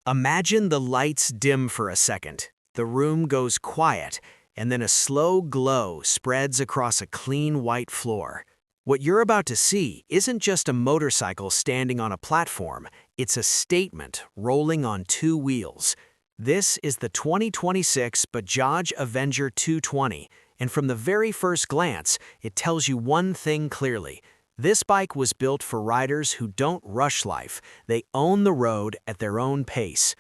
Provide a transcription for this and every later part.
Imagine the lights dim for a second. The room goes quiet, and then a slow glow spreads across a clean white floor. What you're about to see isn't just a motorcycle standing on a platform, it's a statement rolling on two wheels. This is the 2026 Bajaj Avenger 220, and from the very first glance, it tells you one thing clearly. This bike was built for riders who don't rush life, they own the road at their own pace.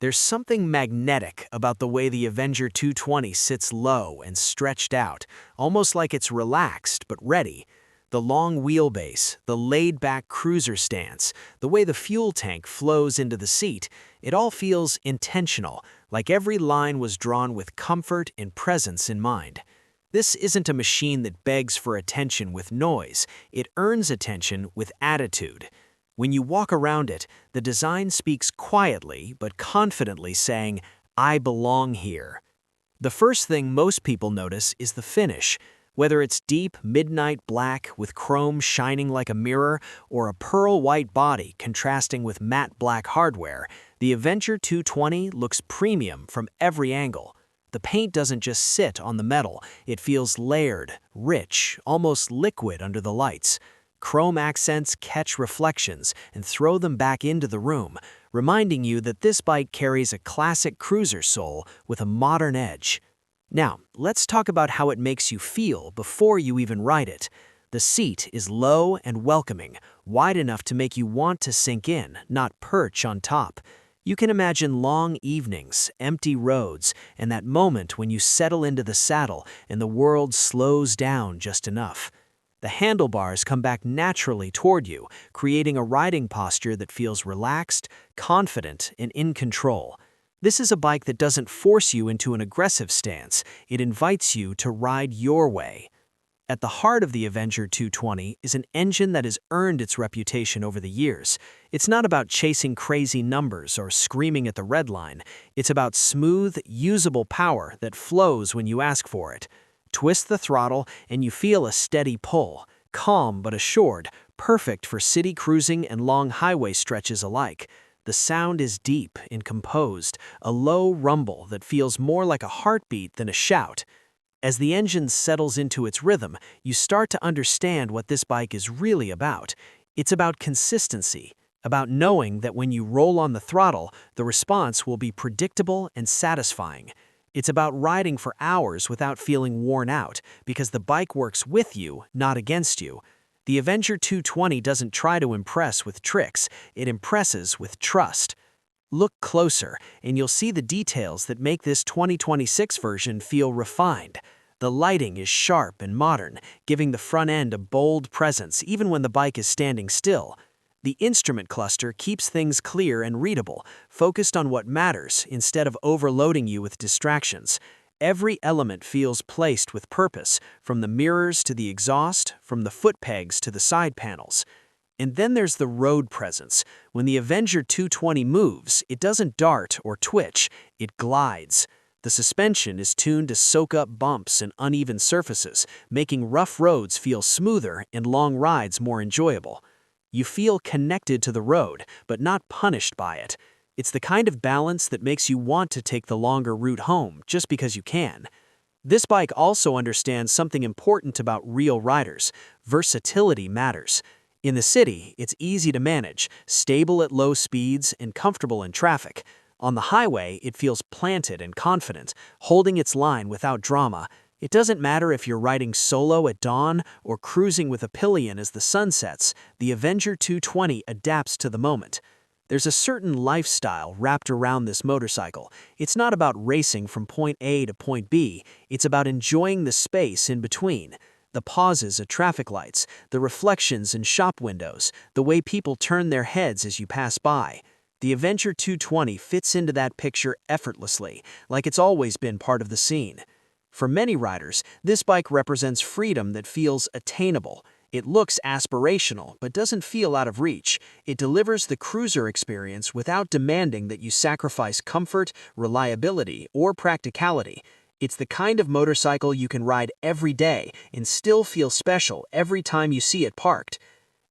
There's something magnetic about the way the Avenger 220 sits low and stretched out, almost like it's relaxed but ready. The long wheelbase, the laid-back cruiser stance, the way the fuel tank flows into the seat, it all feels intentional, like every line was drawn with comfort and presence in mind. This isn't a machine that begs for attention with noise, it earns attention with attitude. When you walk around it, the design speaks quietly but confidently saying, "I belong here." The first thing most people notice is the finish. Whether it's deep midnight black with chrome shining like a mirror or a pearl white body contrasting with matte black hardware, the Avenger 220 looks premium from every angle. The paint doesn't just sit on the metal, it feels layered, rich, almost liquid under the lights. Chrome accents catch reflections and throw them back into the room, reminding you that this bike carries a classic cruiser soul with a modern edge. Now, let's talk about how it makes you feel before you even ride it. The seat is low and welcoming, wide enough to make you want to sink in, not perch on top. You can imagine long evenings, empty roads, and that moment when you settle into the saddle and the world slows down just enough. The handlebars come back naturally toward you, creating a riding posture that feels relaxed, confident, and in control. This is a bike that doesn't force you into an aggressive stance, it invites you to ride your way. At the heart of the Avenger 220 is an engine that has earned its reputation over the years. It's not about chasing crazy numbers or screaming at the red line. It's about smooth, usable power that flows when you ask for it. Twist the throttle and you feel a steady pull, calm but assured, perfect for city cruising and long highway stretches alike. The sound is deep and composed, a low rumble that feels more like a heartbeat than a shout. As the engine settles into its rhythm, you start to understand what this bike is really about. It's about consistency, about knowing that when you roll on the throttle, the response will be predictable and satisfying. It's about riding for hours without feeling worn out, because the bike works with you, not against you. The Avenger 220 doesn't try to impress with tricks, it impresses with trust. Look closer, and you'll see the details that make this 2026 version feel refined. The lighting is sharp and modern, giving the front end a bold presence even when the bike is standing still. The instrument cluster keeps things clear and readable, focused on what matters instead of overloading you with distractions. Every element feels placed with purpose, from the mirrors to the exhaust, from the foot pegs to the side panels. And then there's the road presence. When the Avenger 220 moves, it doesn't dart or twitch, it glides. The suspension is tuned to soak up bumps and uneven surfaces, making rough roads feel smoother and long rides more enjoyable. You feel connected to the road, but not punished by it. It's the kind of balance that makes you want to take the longer route home just because you can. This bike also understands something important about real riders. Versatility matters. In the city, it's easy to manage, stable at low speeds, and comfortable in traffic. On the highway, it feels planted and confident, holding its line without drama. It doesn't matter if you're riding solo at dawn or cruising with a pillion as the sun sets, the Avenger 220 adapts to the moment. There's a certain lifestyle wrapped around this motorcycle. It's not about racing from point A to point B, it's about enjoying the space in between. The pauses at traffic lights, the reflections in shop windows, the way people turn their heads as you pass by. The Avenger 220 fits into that picture effortlessly, like it's always been part of the scene. For many riders, this bike represents freedom that feels attainable. It looks aspirational, but doesn't feel out of reach. It delivers the cruiser experience without demanding that you sacrifice comfort, reliability, or practicality. It's the kind of motorcycle you can ride every day and still feel special every time you see it parked.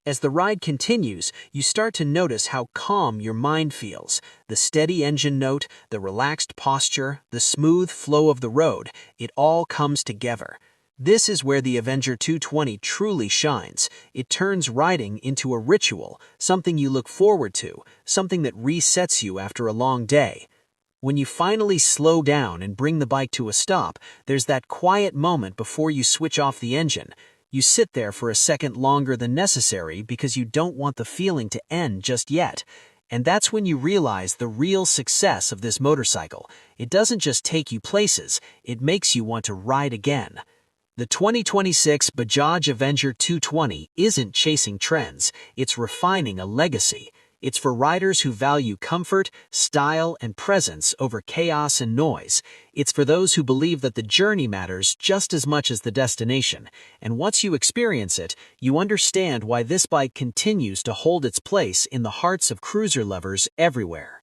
As the ride continues, you start to notice how calm your mind feels. The steady engine note, the relaxed posture, the smooth flow of the road, it all comes together. This is where the Avenger 220 truly shines. It turns riding into a ritual, something you look forward to, something that resets you after a long day. When you finally slow down and bring the bike to a stop, there's that quiet moment before you switch off the engine. You sit there for a second longer than necessary because you don't want the feeling to end just yet. And that's when you realize the real success of this motorcycle. It doesn't just take you places, it makes you want to ride again. The 2026 Bajaj Avenger 220 isn't chasing trends, it's refining a legacy. It's for riders who value comfort, style, and presence over chaos and noise. It's for those who believe that the journey matters just as much as the destination. And once you experience it, you understand why this bike continues to hold its place in the hearts of cruiser lovers everywhere.